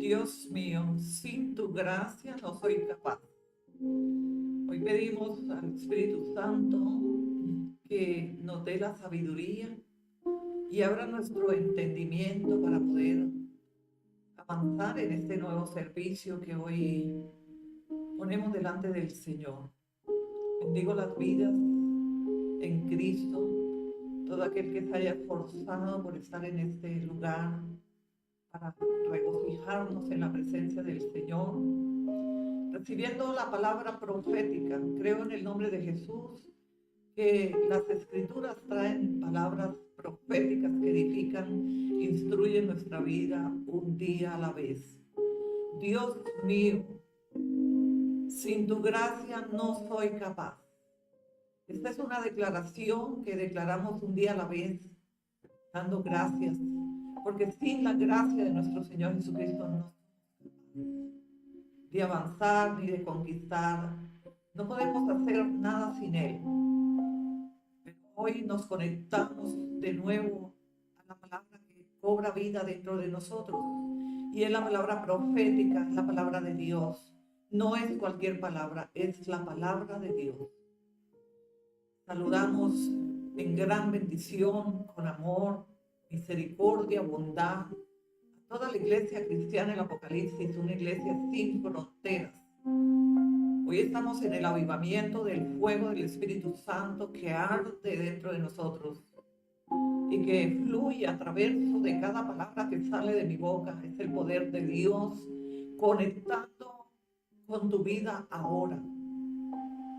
Dios mío, sin tu gracia no soy capaz. Hoy pedimos al Espíritu Santo que nos dé la sabiduría y abra nuestro entendimiento para poder avanzar en este nuevo servicio que hoy ponemos delante del Señor. Bendigo las vidas en Cristo, todo aquel que se haya esforzado por estar en este lugar para regocijarnos en la presencia del Señor, recibiendo la palabra profética. Creo en el nombre de Jesús que las escrituras traen palabras proféticas que edifican, instruyen nuestra vida un día a la vez. Dios mío, sin tu gracia no soy capaz. Esta es una declaración que declaramos un día a la vez, dando gracias, porque sin la gracia de nuestro Señor Jesucristo no de avanzar ni de conquistar. No podemos hacer nada sin Él. Pero hoy nos conectamos de nuevo a la palabra que cobra vida dentro de nosotros. Y es la palabra profética, es la palabra de Dios. No es cualquier palabra, es la palabra de Dios. Saludamos en gran bendición, con amor, misericordia, bondad, toda la iglesia cristiana en el Apocalipsis, una iglesia sin fronteras. Hoy estamos en el avivamiento del fuego del Espíritu Santo que arde dentro de nosotros y que fluye a través de cada palabra que sale de mi boca. Es el poder de Dios conectando con tu vida ahora.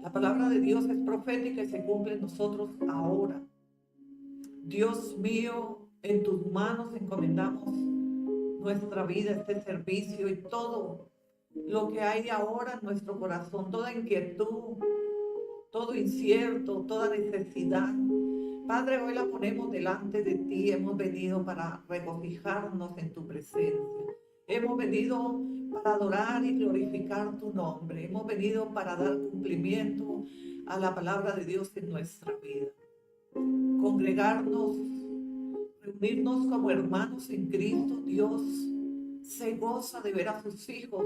La palabra de Dios es profética y se cumple en nosotros ahora. Dios mío, en tus manos encomendamos nuestra vida, este servicio y todo lo que hay ahora en nuestro corazón, toda inquietud, todo incierto, toda necesidad. Padre, hoy la ponemos delante de ti. Hemos venido para regocijarnos en tu presencia. Hemos venido para adorar y glorificar tu nombre. Hemos venido para dar cumplimiento a la palabra de Dios en nuestra vida. Congregarnos, reunirnos como hermanos en Cristo. Dios se goza de ver a sus hijos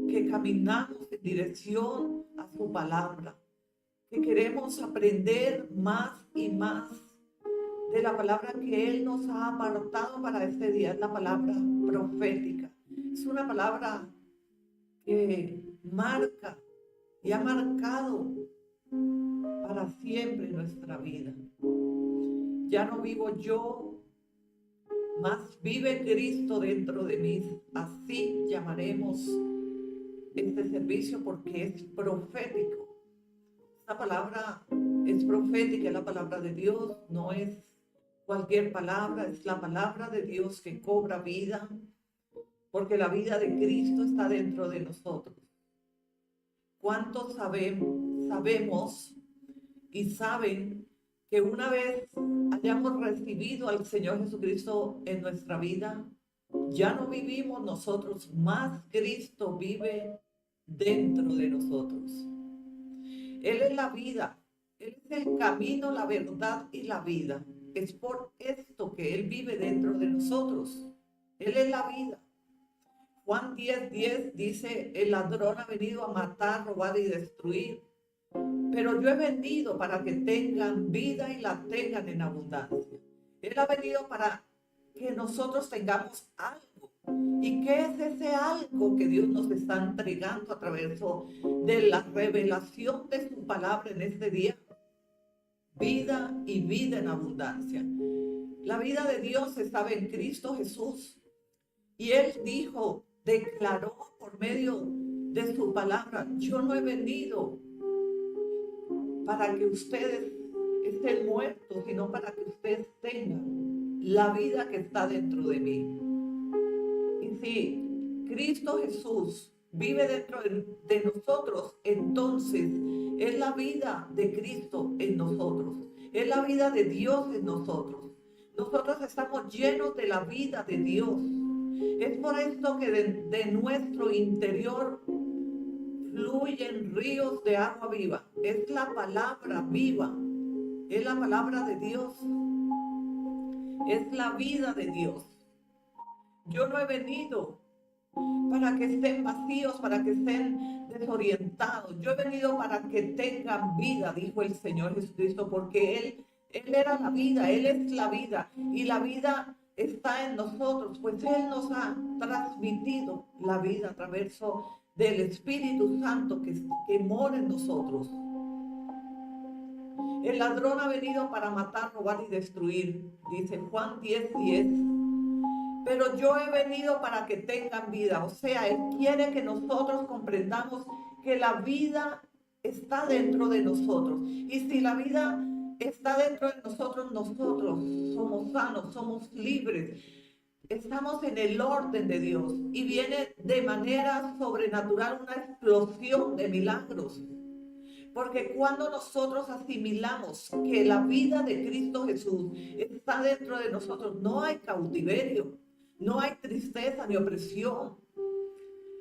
que caminamos en dirección a su palabra, que queremos aprender más y más de la palabra que Él nos ha apartado para este día. Es la palabra profética. Es una palabra que marca y ha marcado para siempre nuestra vida. Ya no vivo yo, mas vive Cristo dentro de mí. Así llamaremos este servicio porque es profético. Esta palabra es profética, es la palabra de Dios, no es cualquier palabra, es la palabra de Dios que cobra vida, porque la vida de Cristo está dentro de nosotros. ¿Cuántos sabemos y saben que una vez hayamos recibido al Señor Jesucristo en nuestra vida, ya no vivimos nosotros, más Cristo vive dentro de nosotros? Él es la vida, Él es el camino, la verdad y la vida. Es por esto que Él vive dentro de nosotros. Él es la vida. Juan 10:10 dice, el ladrón ha venido a matar, robar y destruir. Pero yo he venido para que tengan vida y la tengan en abundancia. Él ha venido para que nosotros tengamos algo. ¿Y qué es ese algo que Dios nos está entregando a través de la revelación de su palabra en este día? Vida y vida en abundancia. La vida de Dios estaba en Cristo Jesús. Y Él dijo, declaró por medio de su palabra, yo no he venido para que ustedes estén muertos, sino para que ustedes tengan la vida que está dentro de mí. Y si Cristo Jesús vive dentro de nosotros, entonces es la vida de Cristo en nosotros, es la vida de Dios en nosotros. Nosotros estamos llenos de la vida de Dios. Es por esto que de nuestro interior fluyen ríos de agua viva. Es la palabra viva, es la palabra de Dios, es la vida de Dios. Yo no he venido para que estén vacíos, para que estén desorientados. Yo he venido para que tengan vida, dijo el Señor Jesucristo, porque Él era la vida, Él es la vida, y la vida está en nosotros, pues Él nos ha transmitido la vida a través del Espíritu Santo que mora en nosotros. El ladrón ha venido para matar, robar y destruir, dice Juan 10:10. Pero yo he venido para que tengan vida. O sea, Él quiere que nosotros comprendamos que la vida está dentro de nosotros. Y si la vida está dentro de nosotros, nosotros somos sanos, somos libres. Estamos en el orden de Dios y viene de manera sobrenatural una explosión de milagros. Porque cuando nosotros asimilamos que la vida de Cristo Jesús está dentro de nosotros, no hay cautiverio, no hay tristeza ni opresión.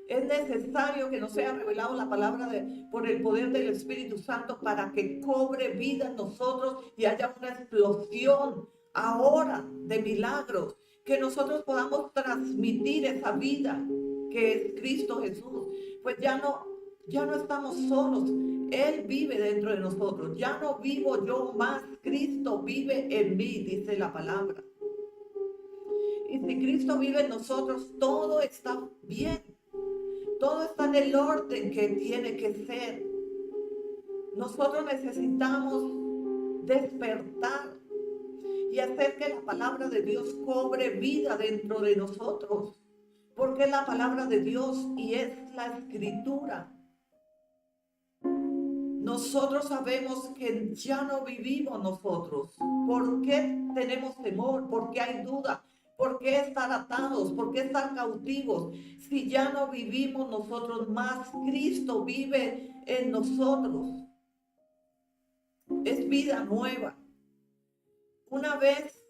Es necesario que nos sea revelado la palabra por el poder del Espíritu Santo para que cobre vida en nosotros y haya una explosión ahora de milagros, que nosotros podamos transmitir esa vida que es Cristo Jesús. Pues ya no estamos solos. Él vive dentro de nosotros. Ya no vivo yo más. Cristo vive en mí, dice la palabra. Y si Cristo vive en nosotros, todo está bien. Todo está en el orden que tiene que ser. Nosotros necesitamos despertar y hacer que la palabra de Dios cobre vida dentro de nosotros. Porque es la palabra de Dios y es la escritura. Nosotros sabemos que ya no vivimos nosotros. ¿Por qué tenemos temor? ¿Por qué hay duda? ¿Por qué estar atados? ¿Por qué estar cautivos? Si ya no vivimos nosotros más, Cristo vive en nosotros. Es vida nueva. Una vez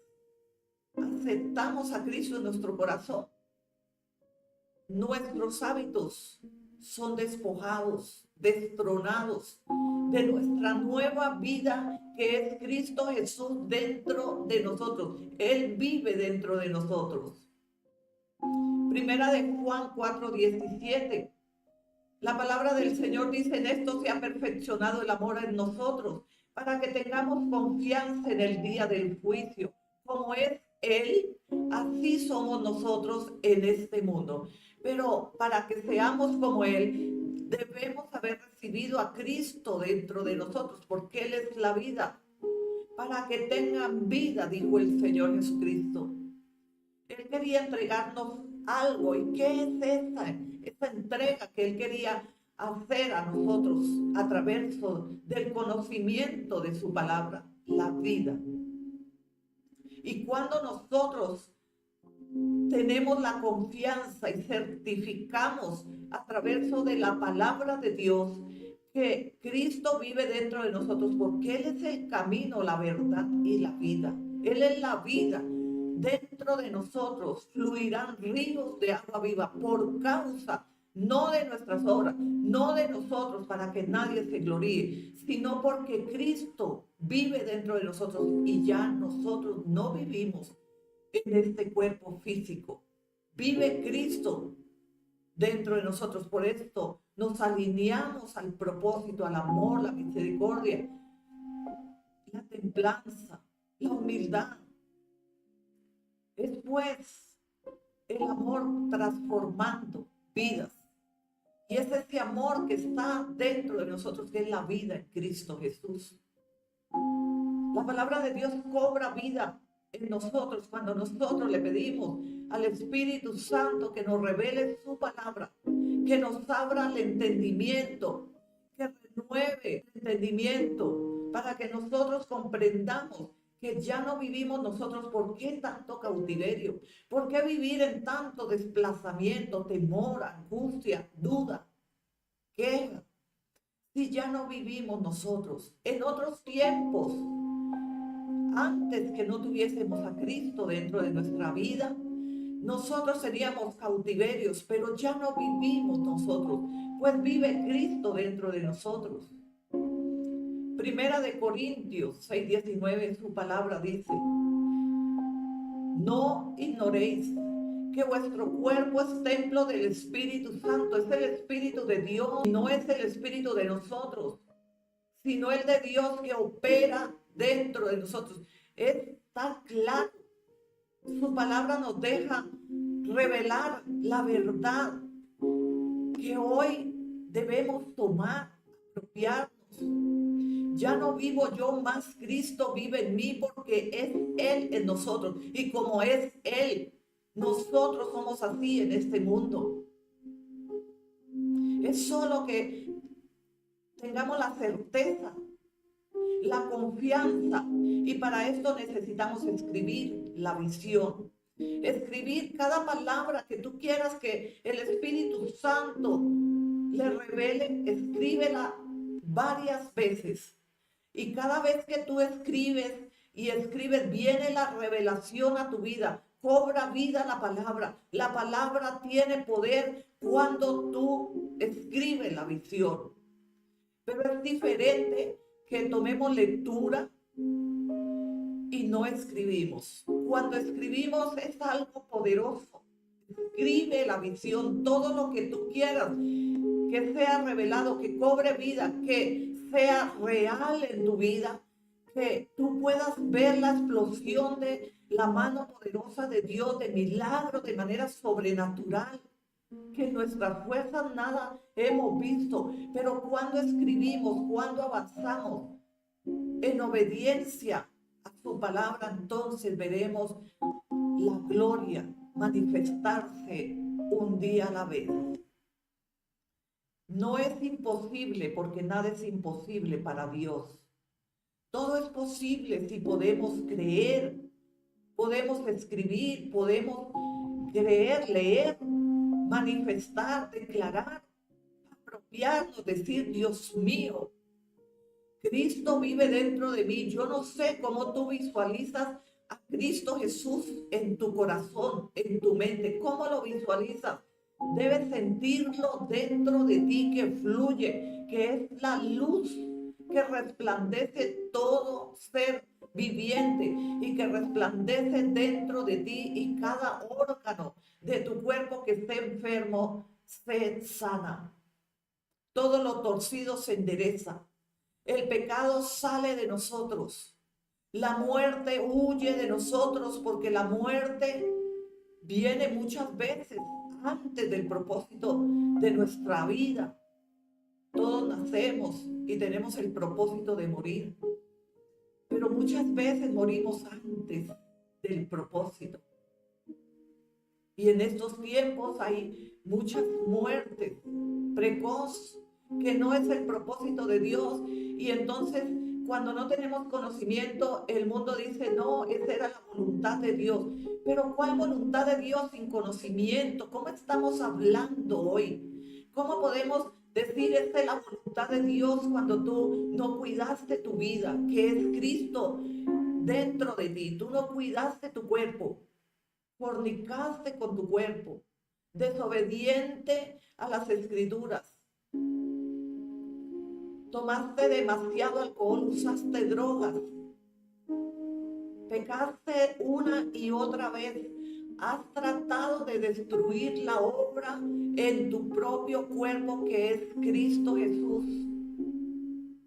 aceptamos a Cristo en nuestro corazón, nuestros hábitos son despojados, destronados de nuestra nueva vida que es Cristo Jesús dentro de nosotros. Él vive dentro de nosotros. Primera de Juan 4:17. La palabra del Señor dice: en esto se ha perfeccionado el amor en nosotros, para que tengamos confianza en el día del juicio. Como es Él, así somos nosotros en este mundo. Pero para que seamos como Él, debemos haber recibido a Cristo dentro de nosotros, porque Él es la vida. Para que tengan vida, dijo el Señor Jesucristo. Él quería entregarnos algo. ¿Y qué es esa entrega que Él quería hacer a nosotros a través del conocimiento de su palabra? La vida. Y cuando nosotros tenemos la confianza y certificamos a través de la palabra de Dios que Cristo vive dentro de nosotros, porque Él es el camino, la verdad y la vida. Él es la vida. Dentro de nosotros fluirán ríos de agua viva por causa, no de nuestras obras, no de nosotros para que nadie se gloríe, sino porque Cristo vive dentro de nosotros y ya nosotros no vivimos en este cuerpo físico. Vive Cristo dentro de nosotros. Por esto nos alineamos al propósito, al amor, la misericordia, la templanza, la humildad. Es pues el amor transformando vidas. Y es ese amor que está dentro de nosotros, que es la vida en Cristo Jesús. La palabra de Dios cobra vida en nosotros cuando nosotros le pedimos al Espíritu Santo que nos revele su palabra, que nos abra el entendimiento, que renueve el entendimiento para que nosotros comprendamos que ya no vivimos nosotros. ¿Por qué tanto cautiverio? ¿Por qué vivir en tanto desplazamiento, temor, angustia, duda, queja? Si ya no vivimos nosotros en otros tiempos, antes que no tuviésemos a Cristo dentro de nuestra vida, nosotros seríamos cautiverios, pero ya no vivimos nosotros, pues vive Cristo dentro de nosotros. Primera de Corintios 6:19, su palabra dice: no ignoréis que vuestro cuerpo es templo del Espíritu Santo. Es el Espíritu de Dios, no es el Espíritu de nosotros, sino el de Dios que opera dentro de nosotros. Es tan claro. Su palabra nos deja revelar la verdad que hoy debemos tomar, apropiarnos. Ya no vivo yo, más Cristo vive en mí, porque es Él en nosotros. Y como es Él, nosotros somos así en este mundo. Es solo que tengamos la certeza, la confianza, y para esto necesitamos escribir la visión. Escribir cada palabra que tú quieras que el Espíritu Santo le revele, escríbela varias veces. Y cada vez que tú escribes y escribes, viene la revelación a tu vida. Cobra vida la palabra. La palabra tiene poder cuando tú escribes la visión. Pero es diferente que tomemos lectura y no escribimos. Cuando escribimos es algo poderoso. Escribe la visión, todo lo que tú quieras, que sea revelado, que cobre vida, que sea real en tu vida, que tú puedas ver la explosión de la mano poderosa de Dios, de milagros, de manera sobrenatural, que en nuestras fuerzas nada hemos visto. Pero cuando escribimos, cuando avanzamos en obediencia a su palabra, entonces veremos la gloria manifestarse un día a la vez. No es imposible, porque nada es imposible para Dios. Todo es posible si podemos creer, podemos escribir, podemos creer, leer, manifestar, declarar, apropiarnos, decir: Dios mío, Cristo vive dentro de mí. Yo no sé cómo tú visualizas a Cristo Jesús en tu corazón, en tu mente. ¿Cómo lo visualizas? Debes sentirlo dentro de ti, que fluye, que es la luz que resplandece todo ser viviente y que resplandece dentro de ti, y cada órgano de tu cuerpo que esté enfermo se sana. Todo lo torcido se endereza. El pecado sale de nosotros. La muerte huye de nosotros, porque la muerte viene muchas veces antes del propósito de nuestra vida. Todos nacemos y tenemos el propósito de morir, pero muchas veces morimos antes del propósito. Y en estos tiempos hay muchas muertes precoces, que no es el propósito de Dios. Y entonces, cuando no tenemos conocimiento, el mundo dice: no, esa era la voluntad de Dios. Pero ¿cuál voluntad de Dios sin conocimiento? ¿Cómo estamos hablando hoy? ¿Cómo podemos decir esta es la voluntad de Dios cuando tú no cuidaste tu vida, que es Cristo dentro de ti? Tú no cuidaste tu cuerpo, fornicaste con tu cuerpo, desobediente a las escrituras. Tomaste demasiado alcohol, usaste drogas, pecaste una y otra vez, has tratado de destruir la obra en tu propio cuerpo, que es Cristo Jesús,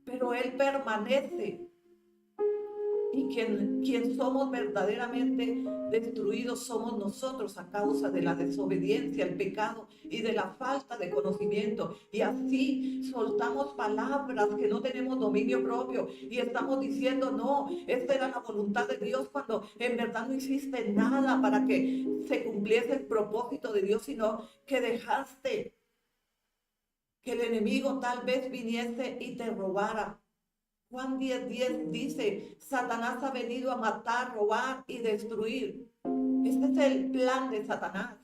pero Él permanece. Y quien somos verdaderamente destruidos somos nosotros, a causa de la desobediencia, el pecado y de la falta de conocimiento. Y así soltamos palabras que no tenemos dominio propio y estamos diciendo: no, esta era la voluntad de Dios, cuando en verdad no hiciste nada para que se cumpliese el propósito de Dios, sino que dejaste que el enemigo tal vez viniese y te robara. Juan 10:10 dice: Satanás ha venido a matar, robar y destruir. Este es el plan de Satanás.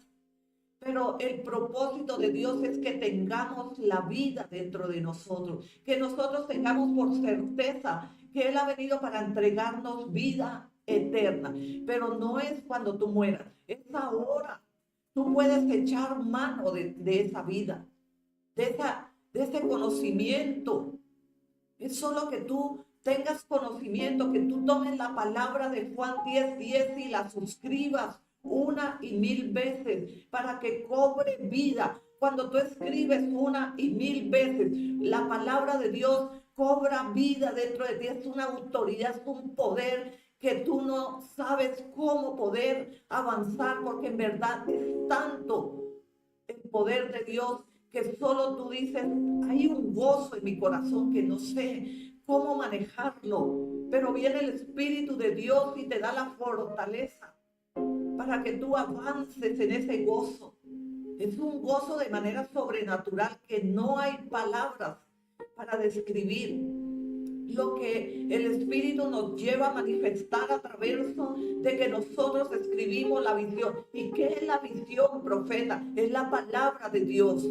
Pero el propósito de Dios es que tengamos la vida dentro de nosotros, que nosotros tengamos por certeza que Él ha venido para entregarnos vida eterna. Pero no es cuando tú mueras, es ahora. Tú puedes echar mano de esa vida, de ese conocimiento. Es solo que tú tengas conocimiento, que tú tomes la palabra de Juan 10:10 y la suscribas una y mil veces para que cobre vida. Cuando tú escribes una y mil veces, la palabra de Dios cobra vida dentro de ti. Es una autoridad, es un poder que tú no sabes cómo poder avanzar, porque en verdad es tanto el poder de Dios que solo tú dices, hay un gozo en mi corazón que no sé cómo manejarlo, pero viene el Espíritu de Dios y te da la fortaleza para que tú avances en ese gozo. Es un gozo de manera sobrenatural que no hay palabras para describir. Lo que el Espíritu nos lleva a manifestar a través de que nosotros escribimos la visión. ¿Y qué es la visión, profeta? Es la palabra de Dios.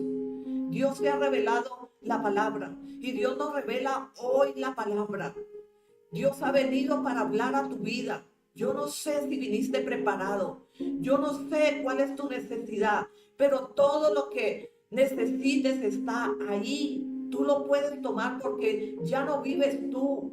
Dios te ha revelado la palabra y Dios nos revela hoy la palabra. Dios ha venido para hablar a tu vida. Yo no sé si viniste preparado. Yo no sé cuál es tu necesidad, pero todo lo que necesites está ahí. Tú lo puedes tomar porque ya no vives tú,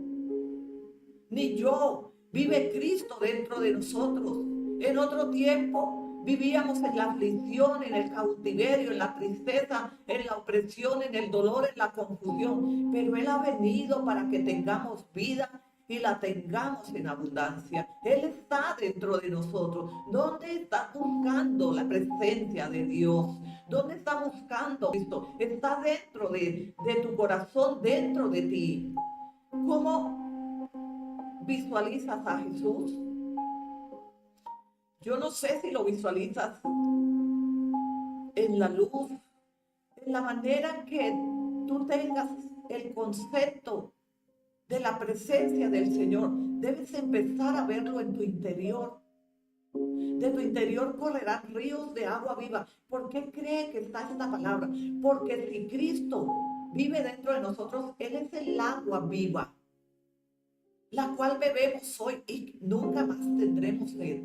ni yo. Vive Cristo dentro de nosotros. En otro tiempo vivíamos en la aflicción, en el cautiverio, en la tristeza, en la opresión, en el dolor, en la confusión. Pero Él ha venido para que tengamos vida y la tengamos en abundancia. Él está dentro de nosotros. ¿Dónde estás buscando la presencia de Dios? ¿Dónde está buscando Cristo? Está dentro de tu corazón, dentro de ti. ¿Cómo visualizas a Jesús? Yo no sé si lo visualizas en la luz, en la manera que tú tengas el concepto de la presencia del Señor. Debes empezar a verlo en tu interior. De tu interior correrán ríos de agua viva. ¿Por qué cree que está esta palabra? Porque si Cristo vive dentro de nosotros, Él es el agua viva, la cual bebemos hoy y nunca más tendremos sed.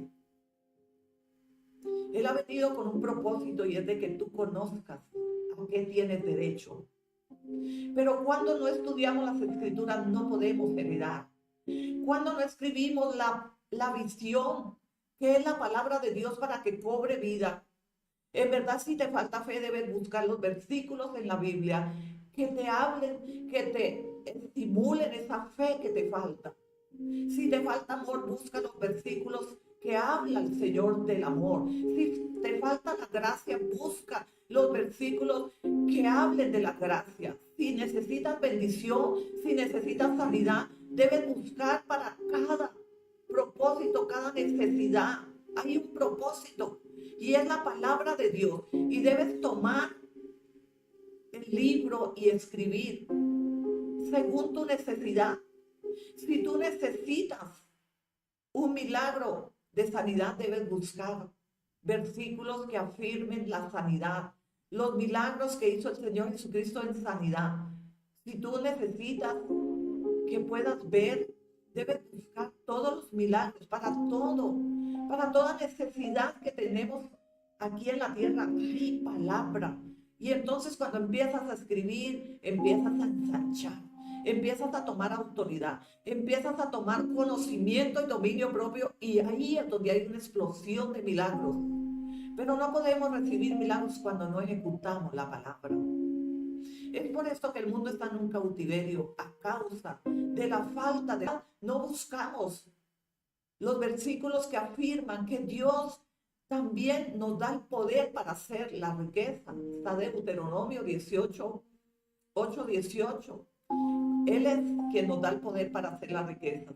Él ha venido con un propósito y es de que tú conozcas a qué tienes derecho. Pero cuando no estudiamos las escrituras no podemos heredar. Cuando no escribimos la visión, que es la palabra de Dios para que cobre vida. En verdad, si te falta fe, debes buscar los versículos en la Biblia que te hablen, que te estimulen esa fe que te falta. Si te falta amor, busca los versículos que habla el Señor del amor. Si te falta la gracia, busca los versículos que hablen de la gracia. Si necesitas bendición, si necesitas sanidad, debes buscar para cada propósito, cada necesidad. Hay un propósito y es la palabra de Dios. Y debes tomar el libro y escribir según tu necesidad. Si tú necesitas un milagro de sanidad, debes buscar versículos que afirmen la sanidad, los milagros que hizo el Señor Jesucristo en sanidad. Si tú necesitas que puedas ver, debes buscar todos los milagros para todo, para toda necesidad que tenemos aquí en la tierra. Hay palabra. Y entonces cuando empiezas a escribir, empiezas a ensanchar. Empiezas a tomar autoridad, empiezas a tomar conocimiento y dominio propio, y ahí es donde hay una explosión de milagros. Pero no podemos recibir milagros cuando no ejecutamos la palabra. Es por esto que el mundo está en un cautiverio a causa de la falta de... No buscamos los versículos que afirman que Dios también nos da el poder para hacer la riqueza. Está de Deuteronomio 18, 8, 18. Él es quien nos da el poder para hacer la riqueza,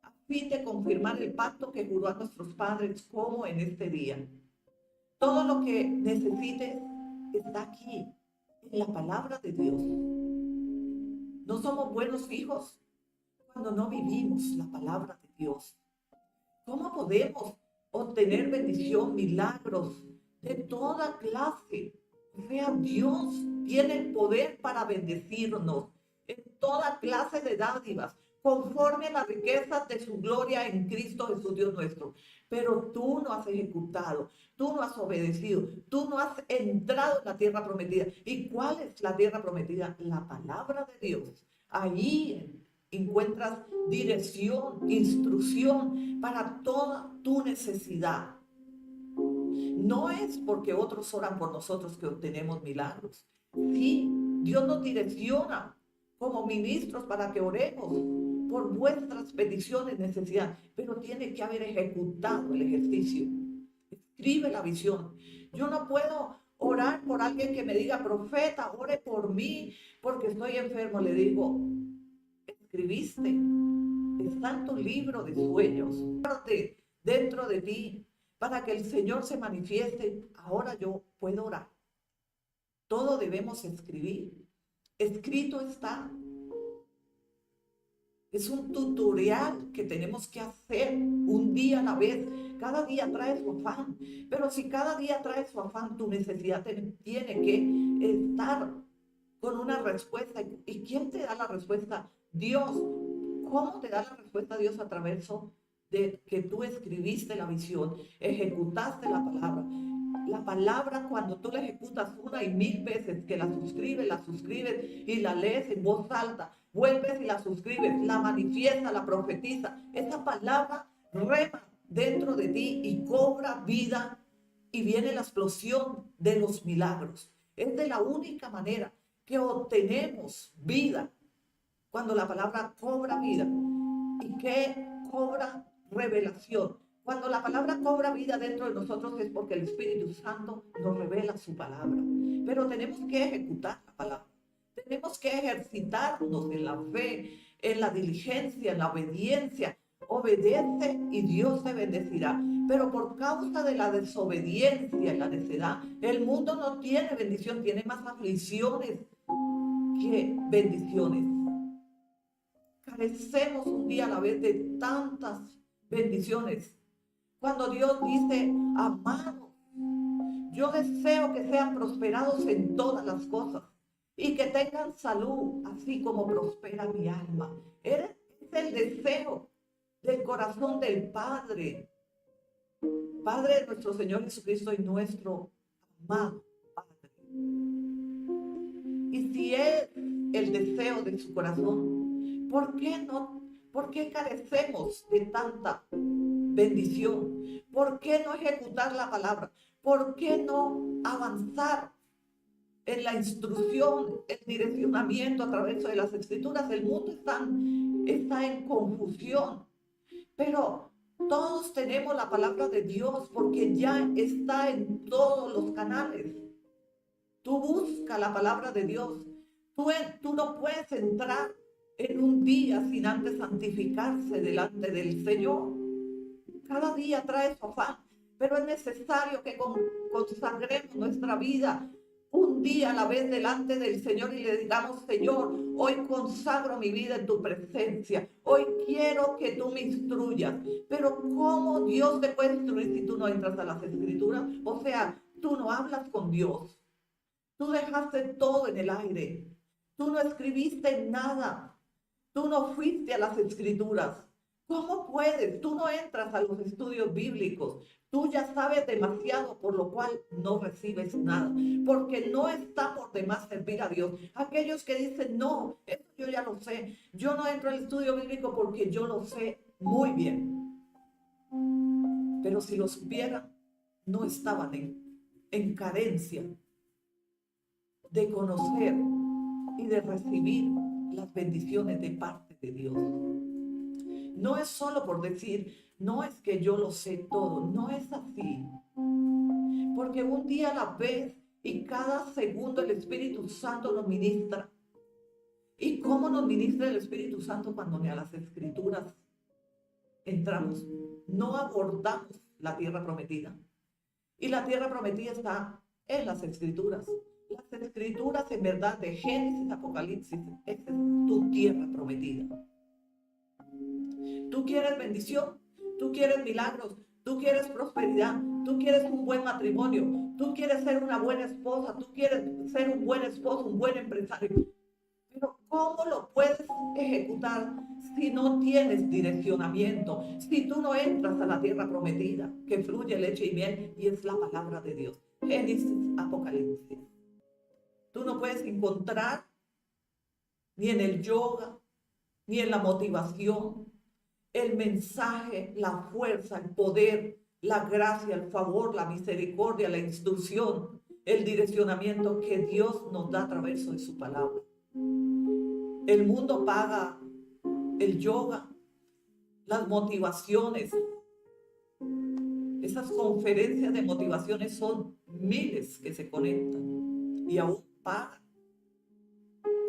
a fin de confirmar el pacto que juró a nuestros padres como en este día. Todo lo que necesites está aquí, en la palabra de Dios. No somos buenos hijos cuando no vivimos la palabra de Dios. ¿Cómo podemos obtener bendición, milagros de toda clase? O sea, Dios tiene el poder para bendecirnos en toda clase de dádivas, conforme a las riquezas de su gloria en Cristo Jesús, Dios nuestro. Pero tú no has ejecutado, tú no has obedecido, tú no has entrado en la tierra prometida. ¿Y cuál es la tierra prometida? La palabra de Dios. Ahí encuentras dirección, instrucción para toda tu necesidad. No es porque otros oran por nosotros que obtenemos milagros. Sí, Dios nos direcciona como ministros para que oremos por vuestras peticiones, necesidades, pero tiene que haber ejecutado el ejercicio. Escribe la visión. Yo no puedo orar por alguien que me diga, profeta, ore por mí porque estoy enfermo. Le digo, escribiste, está en tu libro de sueños, dentro de ti, para que el Señor se manifieste. Ahora yo puedo orar. Todo debemos escribir. Escrito está. Es un tutorial que tenemos que hacer un día a la vez. Cada día trae su afán. Pero si cada día trae su afán, tu necesidad tiene que estar con una respuesta. ¿Y quién te da la respuesta? Dios. ¿Cómo te da la respuesta Dios? A través de que tú escribiste la visión, ejecutaste la palabra. La palabra, cuando tú la ejecutas una y mil veces, que la suscribes y la lees en voz alta, vuelves y la suscribes, la manifiesta, la profetiza, esa palabra rema dentro de ti y cobra vida y viene la explosión de los milagros. Es de la única manera que obtenemos vida, cuando la palabra cobra vida y que cobra revelación. Cuando la palabra cobra vida dentro de nosotros es porque el Espíritu Santo nos revela su palabra. Pero tenemos que ejecutar la palabra. Tenemos que ejercitarnos en la fe, en la diligencia, en la obediencia. Obedece y Dios te bendecirá. Pero por causa de la desobediencia y la necedad, el mundo no tiene bendición, tiene más aflicciones que bendiciones. Carecemos un día a la vez de tantas bendiciones. Cuando Dios dice, amados, yo deseo que sean prosperados en todas las cosas y que tengan salud, así como prospera mi alma. Es el deseo del corazón del Padre, Padre de nuestro Señor Jesucristo y nuestro amado Padre. Y si es el deseo de su corazón, ¿por qué no? ¿Por qué carecemos de tanta bendición? ¿Por qué no ejecutar la palabra? ¿Por qué no avanzar en la instrucción, el direccionamiento a través de las escrituras? El mundo está en confusión, pero todos tenemos la palabra de Dios porque ya está en todos los canales. Tú busca la palabra de Dios. Tú no puedes entrar en un día sin antes santificarse delante del Señor. Cada día trae su afán, pero es necesario que consagremos nuestra vida un día a la vez delante del Señor y le digamos, Señor, hoy consagro mi vida en tu presencia. Hoy quiero que tú me instruyas. Pero ¿cómo Dios te puede instruir si tú no entras a las Escrituras? O sea, tú no hablas con Dios. Tú dejaste todo en el aire. Tú no escribiste nada. Tú no fuiste a las Escrituras. ¿Cómo puedes? Tú no entras a los estudios bíblicos. Tú ya sabes demasiado, por lo cual no recibes nada. Porque no está por demás servir a Dios. Aquellos que dicen, no, esto yo ya lo sé. Yo no entro al estudio bíblico porque yo lo sé muy bien. Pero si lo supieran, no estaban en carencia de conocer y de recibir las bendiciones de parte de Dios. No es solo por decir, no es que yo lo sé todo, no es así. Porque un día a la vez y cada segundo el Espíritu Santo nos ministra. ¿Y cómo nos ministra el Espíritu Santo cuando ni a las Escrituras entramos? No abordamos la tierra prometida. Y la tierra prometida está en las Escrituras. Las Escrituras, en verdad, de Génesis, Apocalipsis, esa es tu tierra prometida. Tú quieres bendición, tú quieres milagros, tú quieres prosperidad, tú quieres un buen matrimonio, tú quieres ser una buena esposa, tú quieres ser un buen esposo, un buen empresario. Pero ¿cómo lo puedes ejecutar si no tienes direccionamiento? Si tú no entras a la tierra prometida, que fluye leche y miel, y es la palabra de Dios. Génesis, Apocalipsis. Tú no puedes encontrar ni en el yoga, ni en la motivación, el mensaje, la fuerza, el poder, la gracia, el favor, la misericordia, la instrucción, el direccionamiento que Dios nos da a través de su palabra. El mundo paga el yoga, las motivaciones. Esas conferencias de motivaciones son miles que se conectan y aún pagan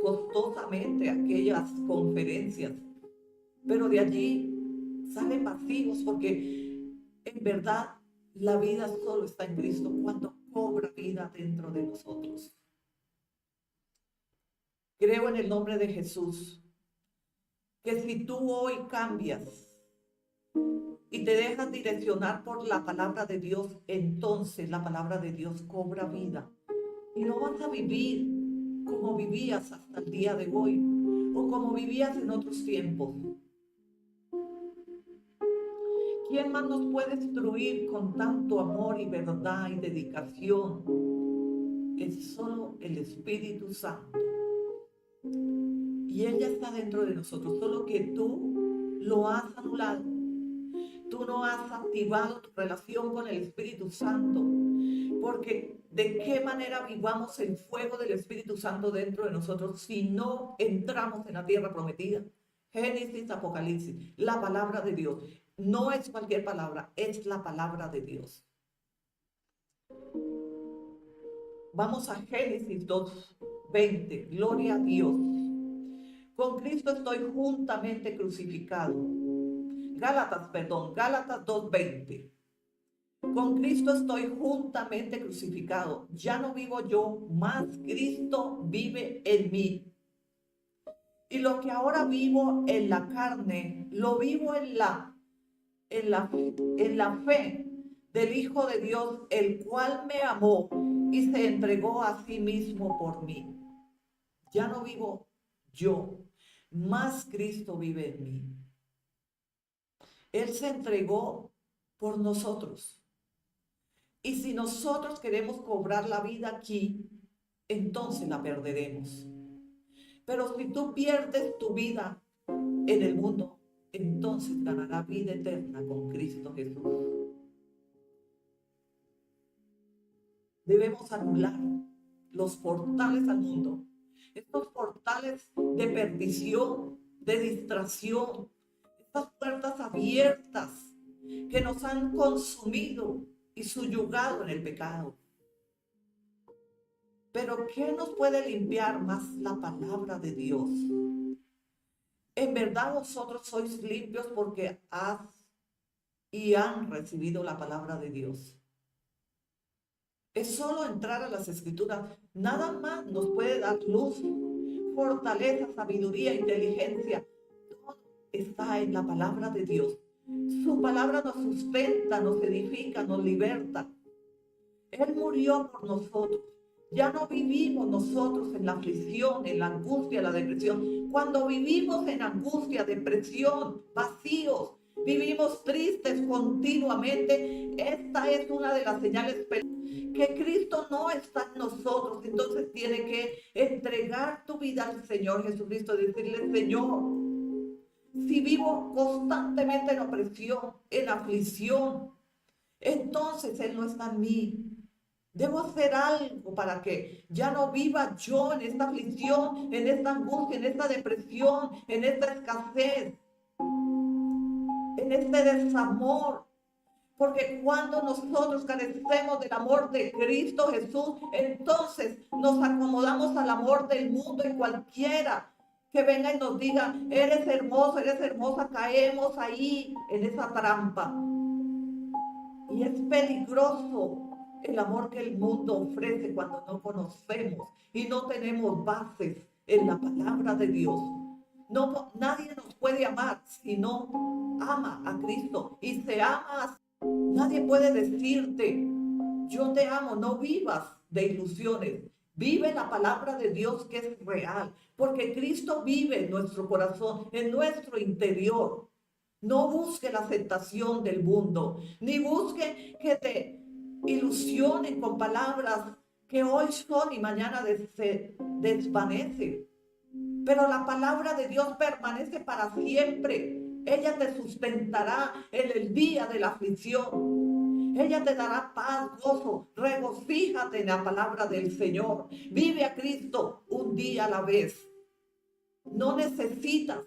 costosamente aquellas conferencias, pero de allí salen vacíos porque en verdad la vida solo está en Cristo cuando cobra vida dentro de nosotros. Creo en el nombre de Jesús que si tú hoy cambias y te dejas direccionar por la palabra de Dios, entonces la palabra de Dios cobra vida y no vas a vivir como vivías hasta el día de hoy o como vivías en otros tiempos. ¿Quién más nos puede instruir con tanto amor y verdad y dedicación? Es solo el Espíritu Santo. Y Él ya está dentro de nosotros, solo que tú lo has anulado. Tú no has activado tu relación con el Espíritu Santo. Porque ¿de qué manera vivamos el fuego del Espíritu Santo dentro de nosotros si no entramos en la tierra prometida? Génesis, Apocalipsis, la palabra de Dios. No es cualquier palabra, es la palabra de Dios. Vamos a Génesis 2:20. Gloria a Dios. Con Cristo estoy juntamente crucificado. Gálatas 2:20. Con Cristo estoy juntamente crucificado. Ya no vivo yo, más Cristo vive en mí. Y lo que ahora vivo en la carne, lo vivo en la fe del Hijo de Dios, el cual me amó y se entregó a sí mismo por mí. Ya no vivo yo, más Cristo vive en mí. Él se entregó por nosotros. Y si nosotros queremos cobrar la vida aquí, entonces la perderemos. Pero si tú pierdes tu vida en el mundo, entonces ganarás vida eterna con Cristo Jesús. Debemos anular los portales al mundo, estos portales de perdición, de distracción, estas puertas abiertas que nos han consumido y subyugado en el pecado. Pero ¿qué nos puede limpiar más la palabra de Dios? En verdad vosotros sois limpios porque han recibido la palabra de Dios. Es solo entrar a las Escrituras. Nada más nos puede dar luz, fortaleza, sabiduría, inteligencia. Todo está en la palabra de Dios. Su palabra nos sustenta, nos edifica, nos liberta. Él murió por nosotros. Ya no vivimos nosotros en la aflicción, en la angustia, en la depresión. Cuando vivimos en angustia, depresión, vacíos, vivimos tristes continuamente, esta es una de las señales que Cristo no está en nosotros. Entonces tiene que entregar tu vida al Señor Jesucristo, decirle: Señor, si vivo constantemente en opresión, en aflicción, entonces Él no está en mí. Debo hacer algo para que ya no viva yo en esta aflicción, en esta angustia, en esta depresión, en esta escasez, en este desamor. Porque cuando nosotros carecemos del amor de Cristo Jesús, entonces nos acomodamos al amor del mundo, y cualquiera que venga y nos diga: eres hermoso, eres hermosa, caemos ahí en esa trampa. Y es peligroso el amor que el mundo ofrece cuando no conocemos y no tenemos bases en la palabra de Dios. No, nadie nos puede amar si no ama a Cristo, y se ama. Nadie puede decirte: yo te amo. No vivas de ilusiones. Vive la palabra de Dios, que es real, porque Cristo vive en nuestro corazón, en nuestro interior. No busque la aceptación del mundo, ni busque que te ilusionen con palabras que hoy son y mañana se desvanecen. Pero la palabra de Dios permanece para siempre. Ella te sustentará en el día de la aflicción. Ella te dará paz, gozo. Regocíjate en la palabra del Señor. Vive a Cristo un día a la vez. No necesitas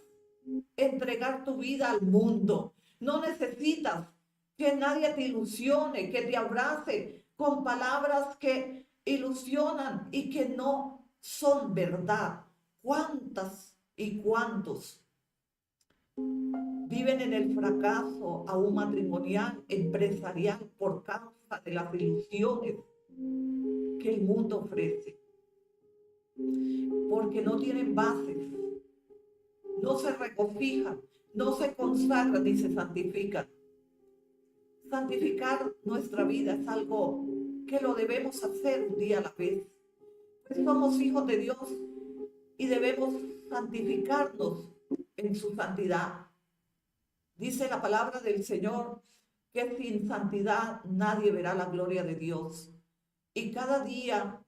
entregar tu vida al mundo. No necesitas que nadie te ilusione, que te abrace con palabras que ilusionan y que no son verdad. ¿Cuántas y cuántos viven en el fracaso aún matrimonial, empresarial, por causa de las ilusiones que el mundo ofrece? Porque no tienen bases, no se regocijan, no se consagran ni se santifican. Santificar nuestra vida es algo que lo debemos hacer un día a la vez. Pues somos hijos de Dios y debemos santificarnos en su santidad. Dice la palabra del Señor que sin santidad nadie verá la gloria de Dios. Y cada día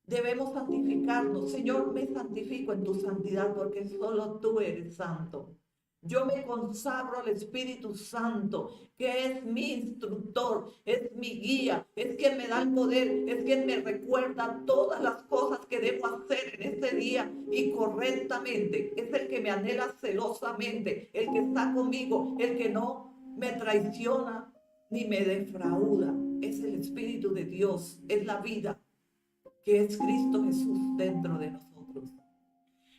debemos santificarnos. Señor, me santifico en tu santidad porque solo tú eres santo. Yo me consagro al Espíritu Santo, que es mi instructor, es mi guía, es quien me da el poder, es quien me recuerda todas las cosas que debo hacer en este día y correctamente. Es el que me anhela celosamente, el que está conmigo, el que no me traiciona ni me defrauda. Es el Espíritu de Dios, es la vida que es Cristo Jesús dentro de nosotros.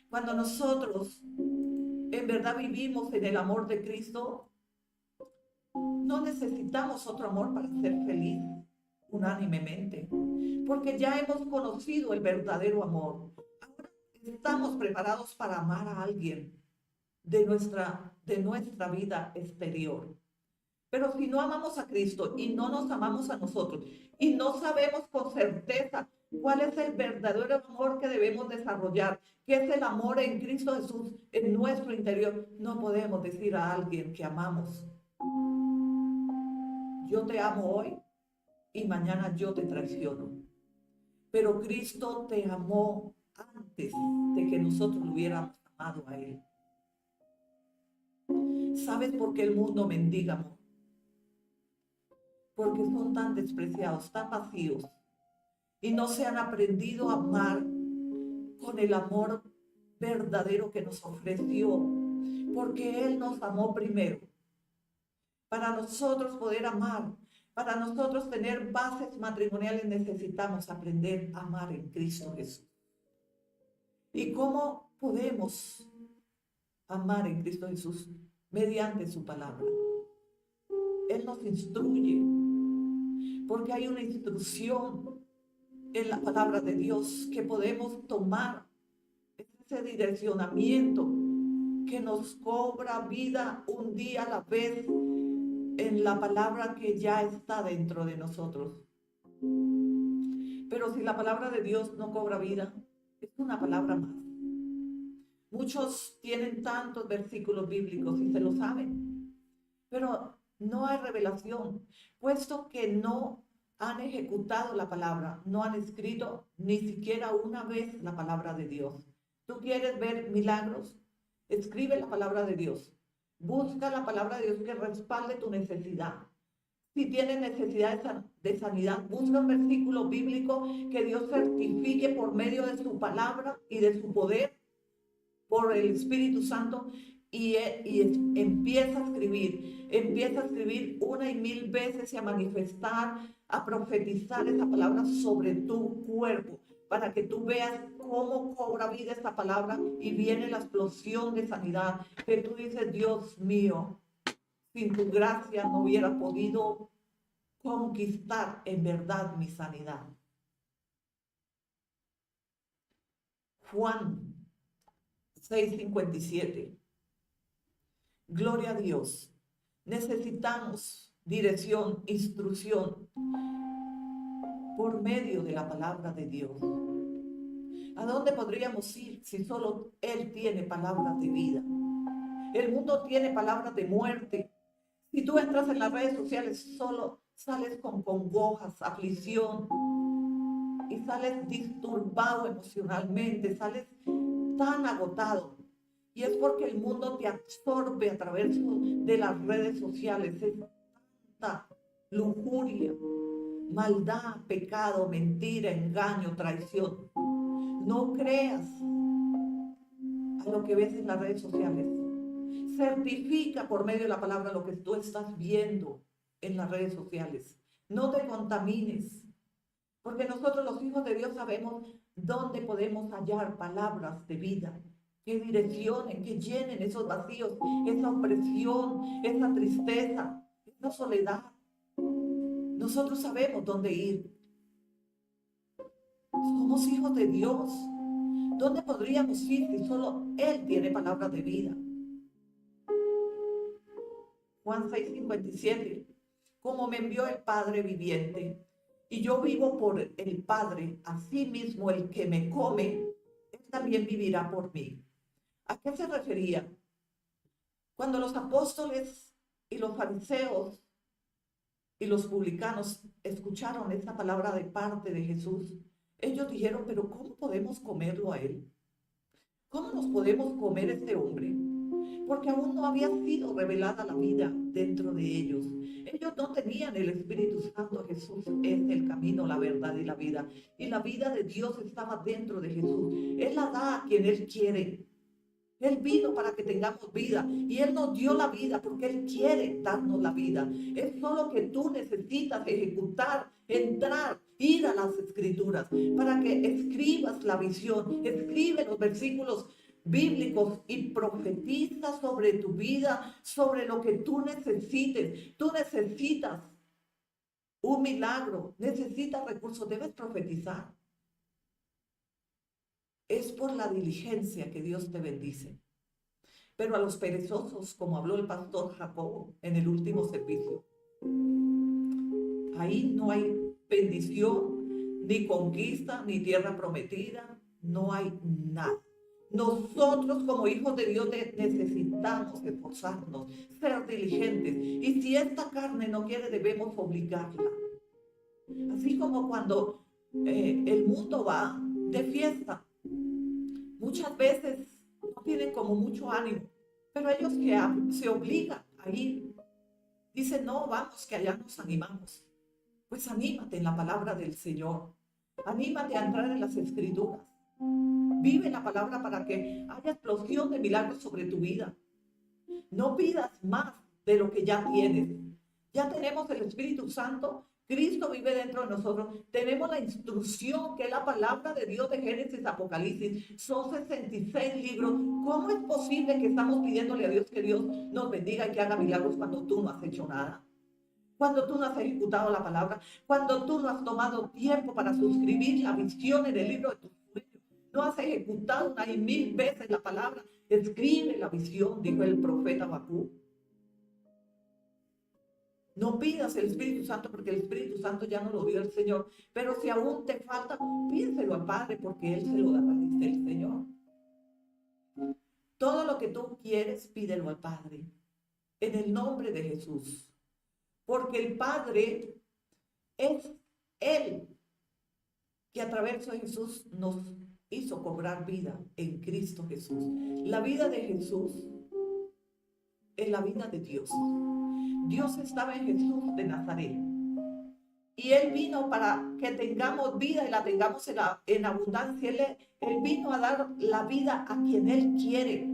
Cuando nosotros en verdad vivimos en el amor de Cristo, no necesitamos otro amor para ser feliz unánimemente, porque ya hemos conocido el verdadero amor. Ahora estamos preparados para amar a alguien de nuestra vida exterior. Pero si no amamos a Cristo y no nos amamos a nosotros y no sabemos con certeza cuál es el verdadero amor que debemos desarrollar, que es el amor en Cristo Jesús en nuestro interior, no podemos decir a alguien que amamos: yo te amo hoy y mañana yo te traiciono. Pero Cristo te amó antes de que nosotros lo hubiéramos amado a Él. ¿Sabes por qué el mundo mendiga amor? Porque son tan despreciados, tan vacíos, y no se han aprendido a amar con el amor verdadero que nos ofreció, porque Él nos amó primero. Para nosotros poder amar, para nosotros tener bases matrimoniales, necesitamos aprender a amar en Cristo Jesús. ¿Y cómo podemos amar en Cristo Jesús? Mediante su palabra. Él nos instruye, porque hay una instrucción en la palabra de Dios que podemos tomar. Ese direccionamiento que nos cobra vida un día a la vez en la palabra que ya está dentro de nosotros. Pero si la palabra de Dios no cobra vida, es una palabra más. Muchos tienen tantos versículos bíblicos y se lo saben, pero no hay revelación, puesto que no han ejecutado la palabra, no han escrito ni siquiera una vez la palabra de Dios. ¿Tú quieres ver milagros? Escribe la palabra de Dios. Busca la palabra de Dios que respalde tu necesidad. Si tienes necesidad de sanidad, busca un versículo bíblico que Dios certifique por medio de su palabra y de su poder, por el Espíritu Santo, y empieza a escribir una y mil veces y a manifestar, a profetizar esa palabra sobre tu cuerpo, para que tú veas cómo cobra vida esta palabra y viene la explosión de sanidad, que tú dices: Dios mío, sin tu gracia no hubiera podido conquistar en verdad mi sanidad. Juan 6:57. Gloria a Dios. Necesitamos dirección, instrucción por medio de la palabra de Dios. ¿A dónde podríamos ir si solo Él tiene palabras de vida? El mundo tiene palabras de muerte. Si tú entras en las redes sociales, solo sales con congojas, aflicción, y sales disturbado emocionalmente, sales tan agotado. Y es porque el mundo te absorbe a través de las redes sociales. Es tanta lujuria, maldad, pecado, mentira, engaño, traición. No creas a lo que ves en las redes sociales. Certifica por medio de la palabra lo que tú estás viendo en las redes sociales. No te contamines, porque nosotros los hijos de Dios sabemos dónde podemos hallar palabras de vida, que direccionen, que llenen esos vacíos, esa opresión, esa tristeza, esa soledad. Nosotros sabemos dónde ir. Somos hijos de Dios. ¿Dónde podríamos ir si solo Él tiene palabras de vida? Juan 6:57. Como me envió el Padre viviente, y yo vivo por el Padre, asimismo el que me come, él también vivirá por mí. ¿A qué se refería? Cuando los apóstoles y los fariseos y los publicanos escucharon esta palabra de parte de Jesús, ellos dijeron, pero ¿cómo podemos comerlo a él? ¿Cómo nos podemos comer a este hombre? Porque aún no había sido revelada la vida dentro de ellos. Ellos no tenían el Espíritu Santo. Jesús es el camino, la verdad y la vida. Y la vida de Dios estaba dentro de Jesús. Él la da a quien Él quiere. Él vino para que tengamos vida y Él nos dio la vida porque Él quiere darnos la vida. Es solo que tú necesitas ejecutar, entrar, ir a las Escrituras para que escribas la visión, escribe los versículos bíblicos y profetiza sobre tu vida, sobre lo que tú necesites. Tú necesitas un milagro, necesitas recursos, debes profetizar. Es por la diligencia que Dios te bendice. Pero a los perezosos, como habló el pastor Jacobo en el último servicio, ahí no hay bendición, ni conquista, ni tierra prometida, no hay nada. Nosotros como hijos de Dios necesitamos esforzarnos, ser diligentes. Y si esta carne no quiere, debemos obligarla. Así como cuando el mundo va de fiesta, muchas veces no tienen como mucho ánimo, pero ellos que se obligan a ir, dicen, no, vamos, que allá nos animamos. Pues anímate en la palabra del Señor, anímate a entrar en las Escrituras, vive la palabra para que haya explosión de milagros sobre tu vida. No pidas más de lo que ya tienes. Ya tenemos el Espíritu Santo. Cristo vive dentro de nosotros. Tenemos la instrucción que es la palabra de Dios de Génesis, Apocalipsis. Son 66 libros. ¿Cómo es posible que estamos pidiéndole a Dios que Dios nos bendiga y que haga milagros cuando tú no has hecho nada? Cuando tú no has ejecutado la palabra, cuando tú no has tomado tiempo para suscribir la visión en el libro de tus sueños, no has ejecutado una y 1000 veces la palabra. Escribe la visión, dijo el profeta Habacuc. No pidas el Espíritu Santo porque el Espíritu Santo ya no lo dio el Señor. Pero si aún te falta, pídeselo al Padre porque Él se lo dará, dice el Señor. Todo lo que tú quieres, pídelo al Padre. En el nombre de Jesús. Porque el Padre es Él que a través de Jesús nos hizo cobrar vida en Cristo Jesús. La vida de Jesús es la vida de Dios. Dios estaba en Jesús de Nazaret. Y Él vino para que tengamos vida y la tengamos en abundancia. Él vino a dar la vida a quien Él quiere.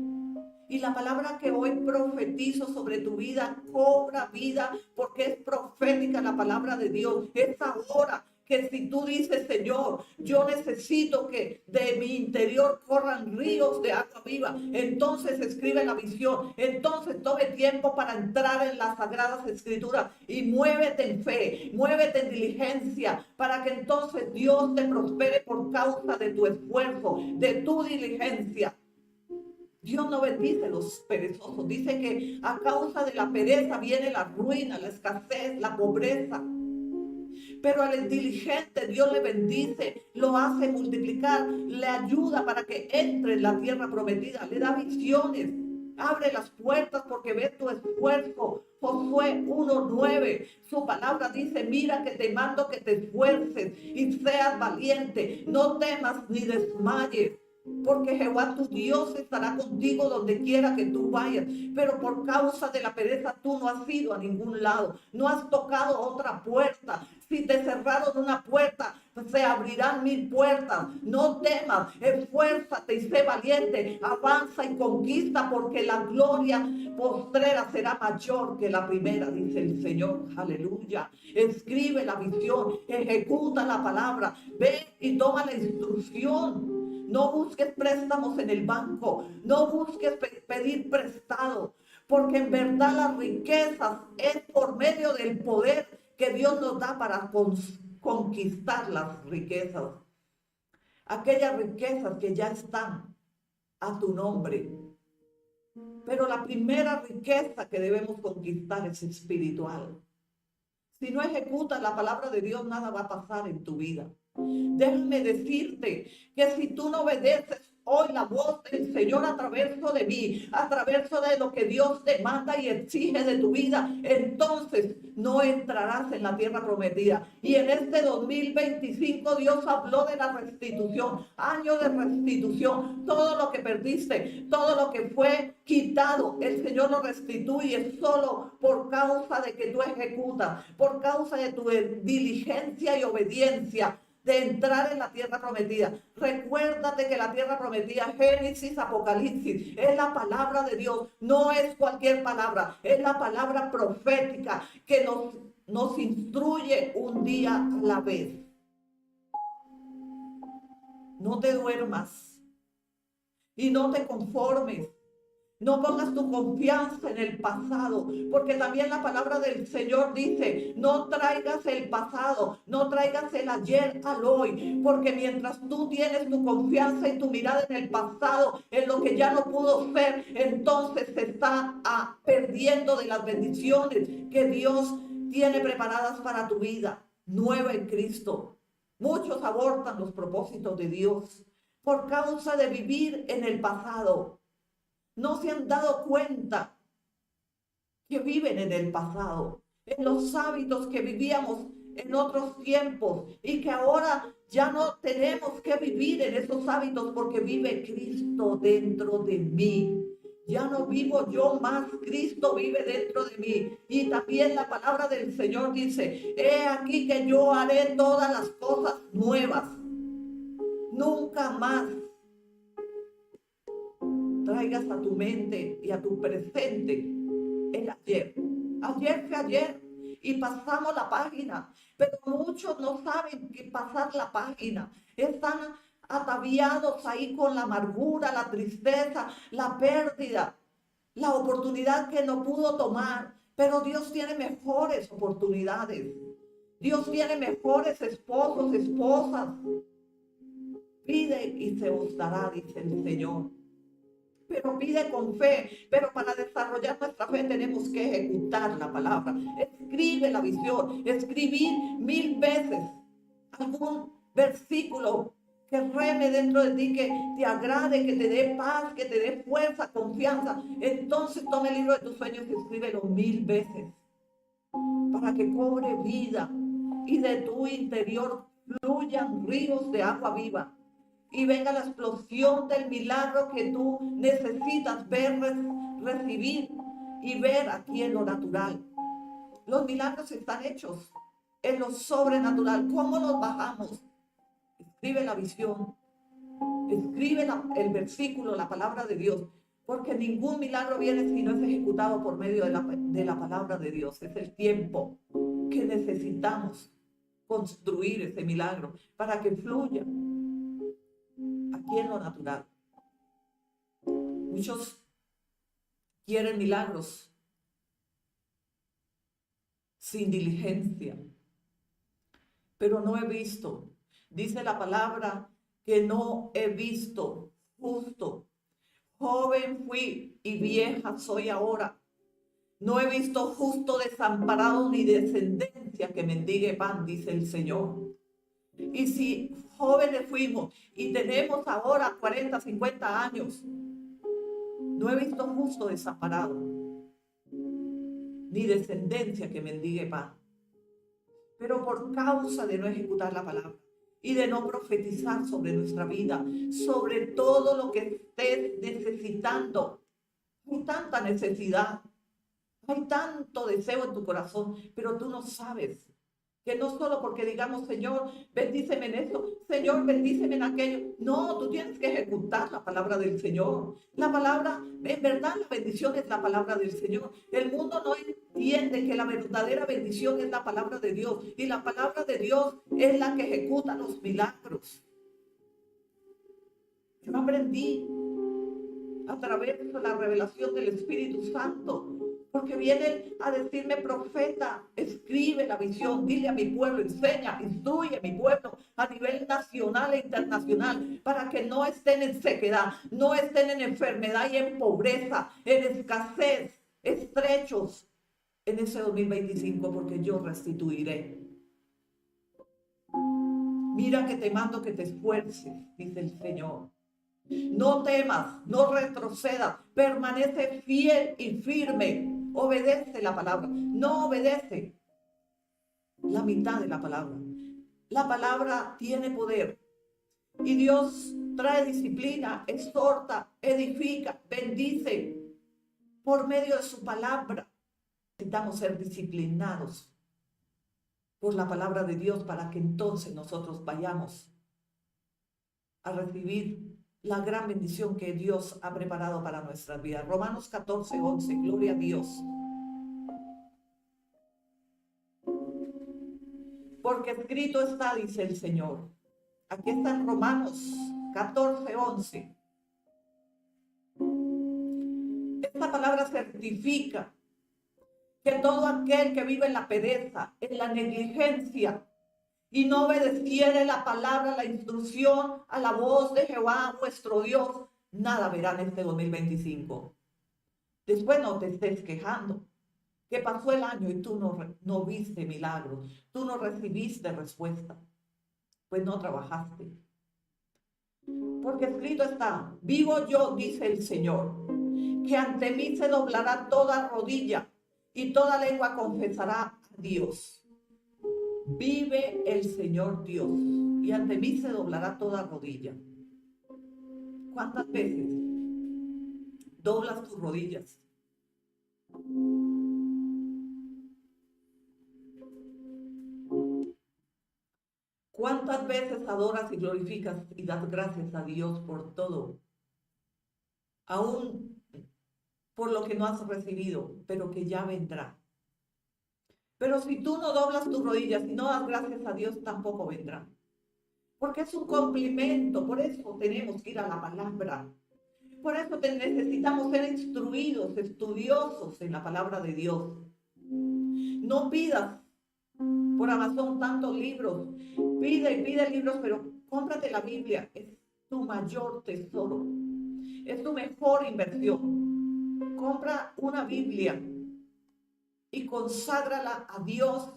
Y la palabra que hoy profetizo sobre tu vida cobra vida porque es profética la palabra de Dios. Es ahora que si tú dices, Señor, yo necesito que de mi interior corran ríos de agua viva, entonces escribe la visión, entonces tome tiempo para entrar en las sagradas escrituras y muévete en fe, muévete en diligencia, para que entonces Dios te prospere por causa de tu esfuerzo, de tu diligencia. Dios no bendice a los perezosos. Dice que a causa de la pereza viene la ruina, la escasez, la pobreza. Pero al diligente Dios le bendice, lo hace multiplicar, le ayuda para que entre en la tierra prometida, le da visiones, abre las puertas porque ve tu esfuerzo. Josué 1:9, su palabra dice, mira que te mando que te esfuerces y seas valiente, no temas ni desmayes. porque Jehová tu Dios estará contigo donde quiera que tú vayas. Pero por causa de la pereza tú no has ido a ningún lado, no has tocado otra puerta. Si te cerraron una puerta, se abrirán 1000 puertas. No temas, esfuérzate y sé valiente, avanza y conquista, porque la gloria postrera será mayor que la primera, dice el Señor. Aleluya. Escribe la visión, ejecuta la palabra, ve y toma la instrucción. No busques préstamos en el banco, no busques pedir prestado, porque en verdad las riquezas es por medio del poder que Dios nos da para conquistar las riquezas. Aquellas riquezas que ya están a tu nombre. Pero la primera riqueza que debemos conquistar es espiritual. Si no ejecutas la palabra de Dios, nada va a pasar en tu vida. Déjame decirte que si tú no obedeces hoy la voz del Señor a través de mí, a través de lo que Dios demanda y exige de tu vida, entonces no entrarás en la tierra prometida. Y en este 2025 Dios habló de la restitución, año de restitución. Todo lo que perdiste, todo lo que fue quitado, el Señor lo restituye solo por causa de que tú ejecutas, por causa de tu diligencia y obediencia de entrar en la tierra prometida. Recuérdate que la tierra prometida, Génesis, Apocalipsis, es la palabra de Dios, no es cualquier palabra, es la palabra profética que nos instruye un día a la vez. No te duermas y no te conformes. No pongas tu confianza en el pasado, porque también la palabra del Señor dice, no traigas el pasado, no traigas el ayer al hoy, porque mientras tú tienes tu confianza y tu mirada en el pasado, en lo que ya no pudo ser, entonces se está perdiendo de las bendiciones que Dios tiene preparadas para tu vida, nueva en Cristo. Muchos abortan los propósitos de Dios por causa de vivir en el pasado. No se han dado cuenta que viven en el pasado, en los hábitos que vivíamos en otros tiempos y que ahora ya no tenemos que vivir en esos hábitos porque vive Cristo dentro de mí. Ya no vivo yo más, Cristo vive dentro de mí. Y también la palabra del Señor dice, he aquí que yo haré todas las cosas nuevas. Nunca más traigas a tu mente y a tu presente el ayer. Ayer fue ayer y pasamos la página, pero muchos no saben que pasar la página. Están ataviados ahí con la amargura, la tristeza, la pérdida, la oportunidad que no pudo tomar. Pero Dios tiene mejores oportunidades. Dios tiene mejores esposos, esposas. Pide y se os dará, dice el Señor. Pero pide con fe. Pero para desarrollar nuestra fe tenemos que ejecutar la palabra. Escribe la visión. Escribir 1000 veces algún versículo que reme dentro de ti, que te agrade, que te dé paz, que te dé fuerza, confianza. Entonces toma el libro de tus sueños y escríbelo 1000 veces para que cobre vida y de tu interior fluyan ríos de agua viva. Y venga la explosión del milagro que tú necesitas ver, recibir y ver aquí en lo natural. Los milagros están hechos en lo sobrenatural. ¿Cómo los bajamos? Escribe la visión, escribe el versículo, la palabra de Dios, porque ningún milagro viene si no es ejecutado por medio de la palabra de Dios. Es el tiempo que necesitamos construir ese milagro para que fluya aquí en lo natural. Muchos quieren milagros sin diligencia, pero no he visto, dice la palabra, que no he visto justo. Joven fui y vieja soy ahora. No he visto justo desamparado ni descendencia que mendigue pan, dice el Señor. Y si jóvenes fuimos y tenemos ahora 40, 50 años, no he visto justo desamparado, ni descendencia que mendigue pan. Pero por causa de no ejecutar la palabra, y de no profetizar sobre nuestra vida, sobre todo lo que estés necesitando. Hay tanta necesidad, hay tanto deseo en tu corazón, pero tú no sabes que no solo porque digamos, Señor, bendíceme en esto, Señor, bendíceme en aquello. No, tú tienes que ejecutar la palabra del Señor. La palabra, en verdad, la bendición es la palabra del Señor. El mundo no entiende que la verdadera bendición es la palabra de Dios. Y la palabra de Dios es la que ejecuta los milagros. Yo aprendí a través de la revelación del Espíritu Santo. Porque viene a decirme, profeta, escribe la visión, dile a mi pueblo, enseña, instruye a mi pueblo a nivel nacional e internacional, para que no estén en sequedad, no estén en enfermedad y en pobreza, en escasez, estrechos en ese 2025, porque yo restituiré. Mira que te mando que te esfuerces, dice el Señor. No temas, no retrocedas, permanece fiel y firme. Obedece la palabra, no obedece la mitad de la palabra. La palabra tiene poder y Dios trae disciplina, exhorta, edifica, bendice por medio de su palabra. Necesitamos ser disciplinados por la palabra de Dios para que entonces nosotros vayamos a recibir la gran bendición que Dios ha preparado para nuestras vidas. Romanos 14:11, gloria a Dios. Porque escrito está, dice el Señor. Aquí está en Romanos 14:11. Esta palabra certifica que todo aquel que vive en la pereza, en la negligencia, y no obedeciere la palabra, la instrucción, a la voz de Jehová, vuestro Dios, nada verá en este 2025. Después no te estés quejando que pasó el año y tú no viste milagros, tú no recibiste respuesta, pues no trabajaste. Porque escrito está, vivo yo, dice el Señor, que ante mí se doblará toda rodilla y toda lengua confesará a Dios. Vive el Señor Dios, y ante mí se doblará toda rodilla. ¿Cuántas veces doblas tus rodillas? ¿Cuántas veces adoras y glorificas y das gracias a Dios por todo? Aún por lo que no has recibido, pero que ya vendrá. Pero si tú no doblas tus rodillas y no das gracias a Dios, tampoco vendrá. Porque es un complemento, por eso tenemos que ir a la palabra. Por eso necesitamos ser instruidos, estudiosos en la palabra de Dios. No pidas por Amazon tantos libros. Pide y pide libros, pero cómprate la Biblia. Es tu mayor tesoro. Es tu mejor inversión. Compra una Biblia y conságrala a Dios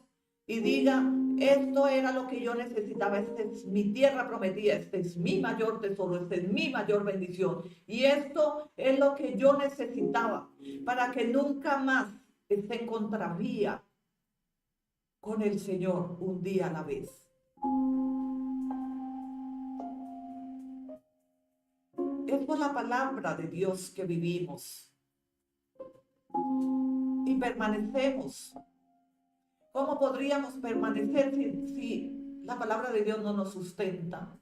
y diga, esto era lo que yo necesitaba, esta es mi tierra prometida, este es mi mayor tesoro, esta es mi mayor bendición. Y esto es lo que yo necesitaba para que nunca más esté en contravía con el Señor un día a la vez. Es por la palabra de Dios que vivimos y permanecemos. ¿Cómo podríamos permanecer si la palabra de Dios no nos sustenta?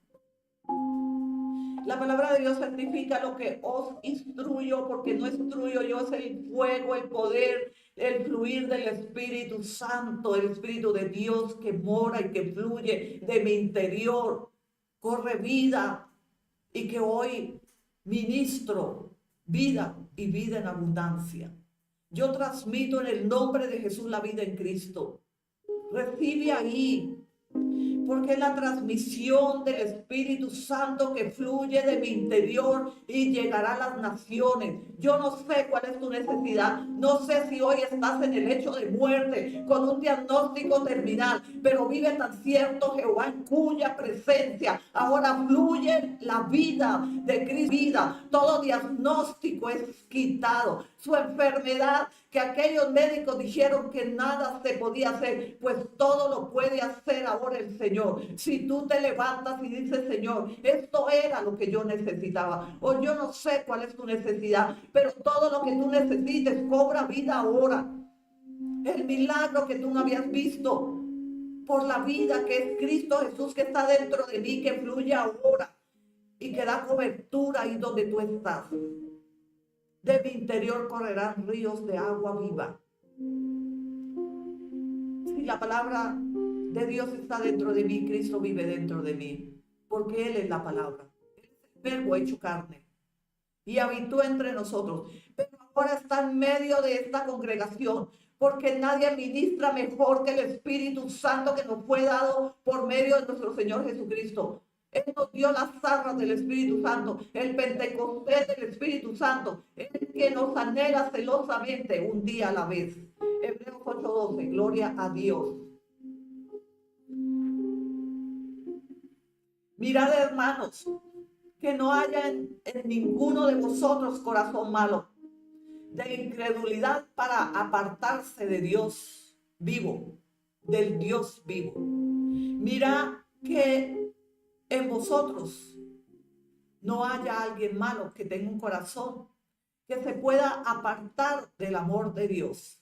La palabra de Dios certifica lo que os instruyo, porque no instruyo yo, es el fuego, el poder, el fluir del Espíritu Santo, el Espíritu de Dios que mora y que fluye de mi interior, corre vida y que hoy ministro vida y vida en abundancia. Yo transmito en el nombre de Jesús la vida en Cristo. Recibe ahí, porque es la transmisión del Espíritu Santo que fluye de mi interior y llegará a las naciones. Yo no sé cuál es tu necesidad, no sé si hoy estás en el lecho de muerte con un diagnóstico terminal, pero vive tan cierto Jehová en cuya presencia ahora fluye la vida de Cristo. Todo diagnóstico es quitado. Su enfermedad, que aquellos médicos dijeron que nada se podía hacer, pues todo lo puede hacer ahora el Señor. Si tú te levantas y dices, Señor, esto era lo que yo necesitaba, o yo no sé cuál es tu necesidad, pero todo lo que tú necesites cobra vida ahora. El milagro que tú no habías visto por la vida que es Cristo Jesús, que está dentro de mí, que fluye ahora y que da cobertura ahí donde tú estás. De mi interior correrán ríos de agua viva. Si la palabra de Dios está dentro de mí, Cristo vive dentro de mí, porque Él es la palabra. Él es el verbo hecho carne y habitó entre nosotros. Pero ahora está en medio de esta congregación, porque nadie ministra mejor que el Espíritu Santo que nos fue dado por medio de nuestro Señor Jesucristo. Él nos dio las arras del Espíritu Santo, el Pentecostés del Espíritu Santo, el que nos anhela celosamente un día a la vez. Hebreos 8:12, gloria a Dios. Mirad, hermanos, que no haya en ninguno de vosotros corazón malo, de incredulidad para apartarse de Dios vivo, del Dios vivo. Mira que en vosotros no haya alguien malo que tenga un corazón que se pueda apartar del amor de Dios.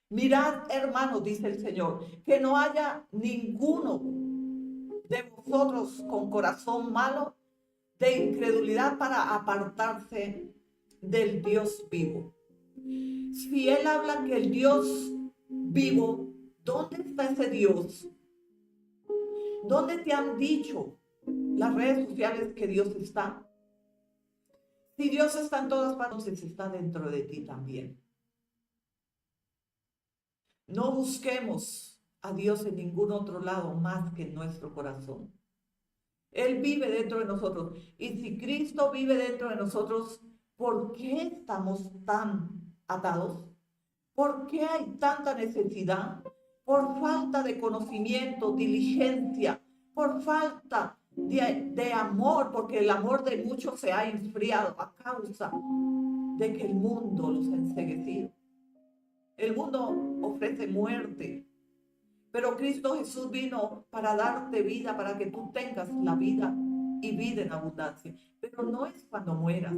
Mirad, hermanos, dice el Señor, que no haya ninguno de vosotros con corazón malo de incredulidad para apartarse del Dios vivo. Si Él habla que el Dios vivo, ¿dónde está ese Dios? ¿Dónde te han dicho las redes sociales que Dios está? Si Dios está en todas partes, está dentro de ti también. No busquemos a Dios en ningún otro lado más que en nuestro corazón. Él vive dentro de nosotros. Y si Cristo vive dentro de nosotros, ¿por qué estamos tan atados? ¿Por qué hay tanta necesidad? Por falta de conocimiento, diligencia, por falta de amor, porque el amor de muchos se ha enfriado a causa de que el mundo los ha enceguecido. El mundo ofrece muerte, pero Cristo Jesús vino para darte vida, para que tú tengas la vida y vida en abundancia. Pero no es cuando mueras,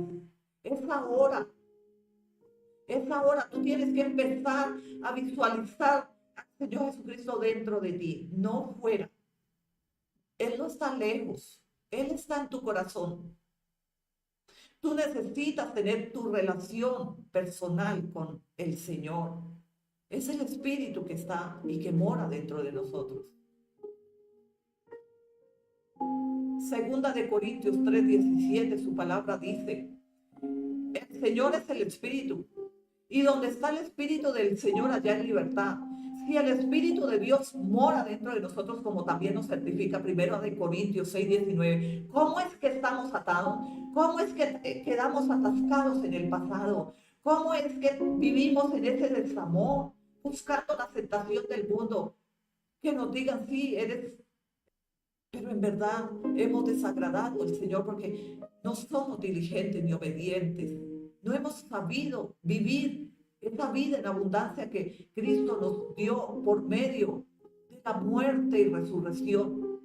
es ahora. Es ahora. Tú tienes que empezar a visualizar al Señor Jesucristo dentro de ti, no fuera. Él no está lejos, Él está en tu corazón. Tú necesitas tener tu relación personal con el Señor. Es el Espíritu que está y que mora dentro de nosotros. Segunda de Corintios 3:17, su palabra dice, el Señor es el Espíritu, y donde está el Espíritu del Señor, allá hay libertad. Si el Espíritu de Dios mora dentro de nosotros, como también nos certifica Primero de Corintios 6:19, ¿cómo es que estamos atados? ¿Cómo es que quedamos atascados en el pasado? ¿Cómo es que vivimos en ese desamor, buscando la aceptación del mundo? Que nos digan, sí, eres... Pero en verdad hemos desagradado al Señor porque no somos diligentes ni obedientes. No hemos sabido vivir esa vida en abundancia que Cristo nos dio por medio de la muerte y resurrección.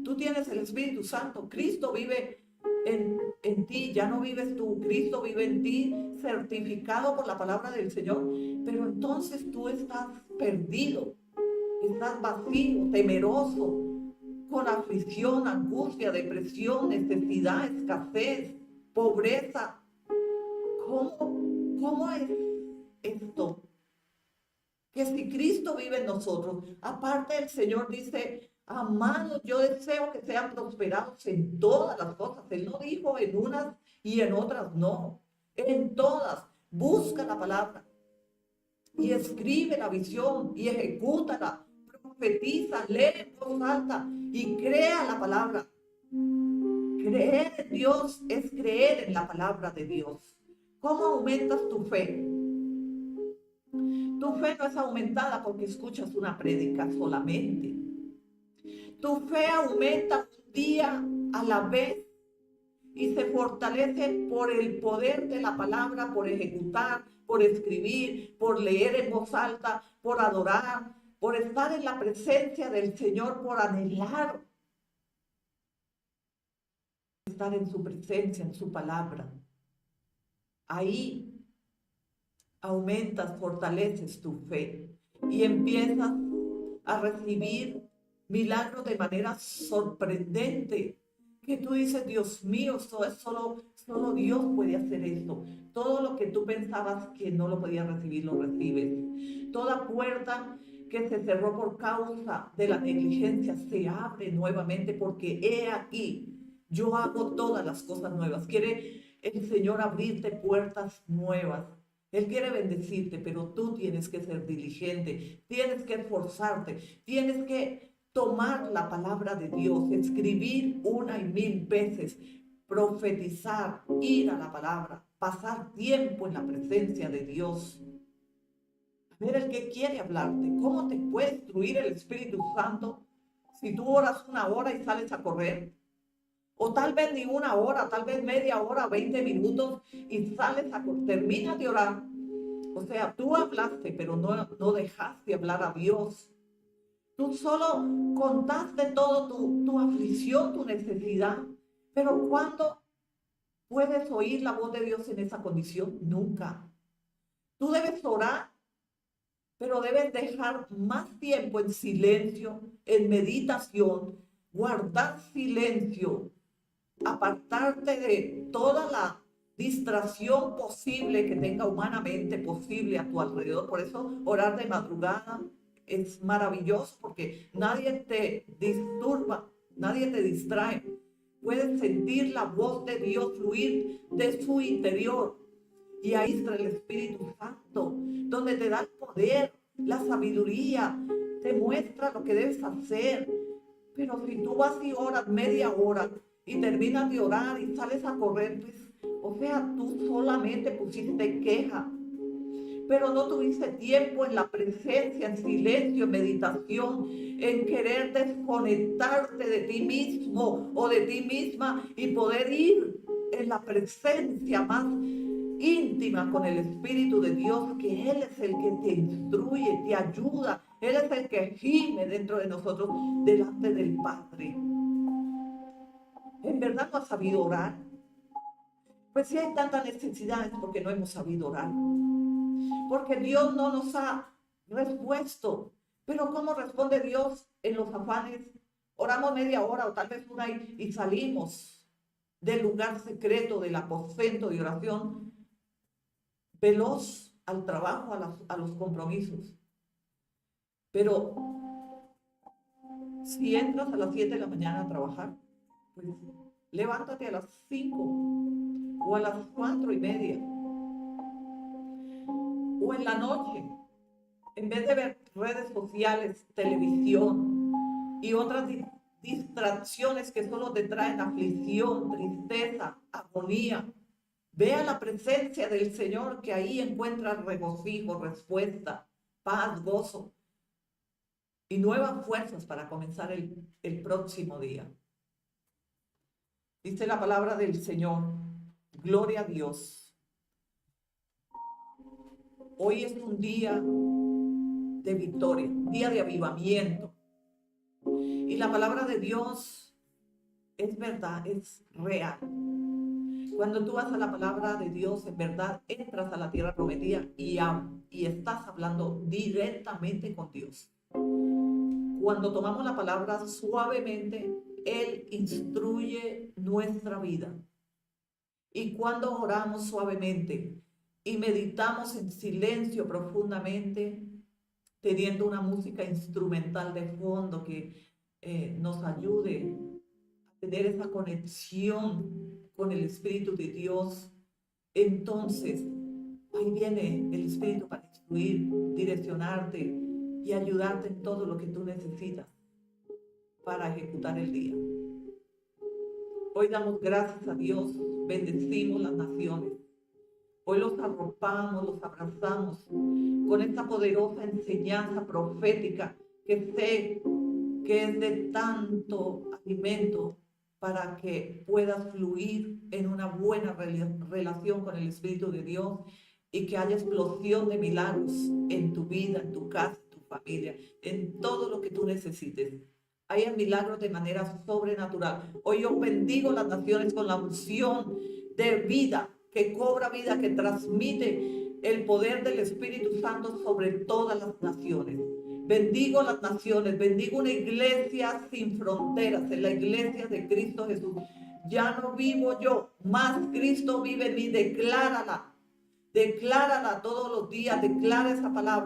Tú tienes el Espíritu Santo. Cristo vive en ti. Ya no vives tú. Cristo vive en ti, certificado por la palabra del Señor. Pero entonces tú estás perdido. Estás vacío, temeroso, con aflicción, angustia, depresión, necesidad, escasez, pobreza. ¿Cómo es esto? Que si Cristo vive en nosotros, aparte el Señor dice, amados, yo deseo que sean prosperados en todas las cosas. Él no dijo en unas y en otras no, en todas. Busca la palabra y escribe la visión y ejecútala. Profetiza, lee en voz alta y crea la palabra. Creer en Dios es creer en la palabra de Dios. ¿Cómo aumentas tu fe? Tu fe no es aumentada porque escuchas una prédica solamente. Tu fe aumenta un día a la vez y se fortalece por el poder de la palabra, por ejecutar, por escribir, por leer en voz alta, por adorar, por estar en la presencia del Señor, por anhelar estar en su presencia, en su palabra. Ahí aumentas, fortaleces tu fe y empiezas a recibir milagros de manera sorprendente, que tú dices, Dios mío, solo Dios puede hacer esto. Todo lo que tú pensabas que no lo podías recibir, lo recibes. Toda puerta que se cerró por causa de la negligencia se abre nuevamente, porque he aquí, yo hago todas las cosas nuevas. Quiere el Señor abrirte puertas nuevas. Él quiere bendecirte, pero tú tienes que ser diligente, tienes que esforzarte, tienes que tomar la palabra de Dios, escribir 1,000 veces, profetizar, ir a la palabra, pasar tiempo en la presencia de Dios. A ver, el que quiere hablarte, ¿cómo te puede instruir el Espíritu Santo si tú oras 1 hora y sales a correr? O tal vez ni 1 hora, tal vez media hora, 20 minutos y sales a correr, terminas de orar. O sea, tú hablaste, pero no dejaste hablar a Dios. Tú solo contaste todo tu aflicción, tu necesidad. Pero ¿cuándo puedes oír la voz de Dios en esa condición? Nunca. Tú debes orar, pero debes dejar más tiempo en silencio, en meditación, guardar silencio, apartarte de toda la distracción posible que tenga humanamente posible a tu alrededor. Por eso orar de madrugada es maravilloso, porque nadie te disturba, nadie te distrae. Puedes sentir la voz de Dios fluir de su interior, y ahí está el Espíritu Santo, donde te da el poder, la sabiduría, te muestra lo que debes hacer. Pero si tú vas y oras media hora y terminas de orar y sales a correr, pues, o sea, tú solamente pusiste queja, pero no tuviste tiempo en la presencia, en silencio, en meditación, en querer desconectarte de ti mismo o de ti misma y poder ir en la presencia más íntima con el Espíritu de Dios, que Él es el que te instruye, te ayuda. Él es el que gime dentro de nosotros delante del Padre. ¿En verdad no has sabido orar? Pues si hay tanta necesidad es porque no hemos sabido orar. Porque Dios no nos ha respuesto. Pero ¿cómo responde Dios en los afanes? Oramos media hora o tal vez 1 y salimos del lugar secreto, del aposento de oración, veloz al trabajo, a los compromisos. Pero si entras a las 7 de la mañana a trabajar, pues levántate a las 5 o a las 4:30. O en la noche, en vez de ver redes sociales, televisión y otras distracciones que solo te traen aflicción, tristeza, agonía, ve a la presencia del Señor, que ahí encuentras regocijo, respuesta, paz, gozo y nuevas fuerzas para comenzar el próximo día. Dice la palabra del Señor, gloria a Dios. Hoy es un día de victoria, un día de avivamiento. Y la palabra de Dios es verdad, es real. Cuando tú vas a la palabra de Dios, en verdad, entras a la tierra prometida y estás hablando directamente con Dios. Cuando tomamos la palabra suavemente, Él instruye nuestra vida. Y cuando oramos suavemente y meditamos en silencio profundamente, teniendo una música instrumental de fondo que nos ayude a tener esa conexión con el Espíritu de Dios, entonces ahí viene el Espíritu para instruir, direccionarte y ayudarte en todo lo que tú necesitas para ejecutar el día. Hoy damos gracias a Dios, bendecimos las naciones. Hoy los arropamos, los abrazamos con esta poderosa enseñanza profética que sé que es de tanto alimento para que puedas fluir en una buena relación con el Espíritu de Dios y que haya explosión de milagros en tu vida, en tu casa, en tu familia, en todo lo que tú necesites. Haya milagros de manera sobrenatural. Hoy yo bendigo las naciones con la unción de vida, que cobra vida, que transmite el poder del Espíritu Santo sobre todas las naciones. Bendigo las naciones, bendigo una iglesia sin fronteras, en la iglesia de Cristo Jesús. Ya no vivo yo, más Cristo vive en mí. Declárala todos los días, declara esa palabra.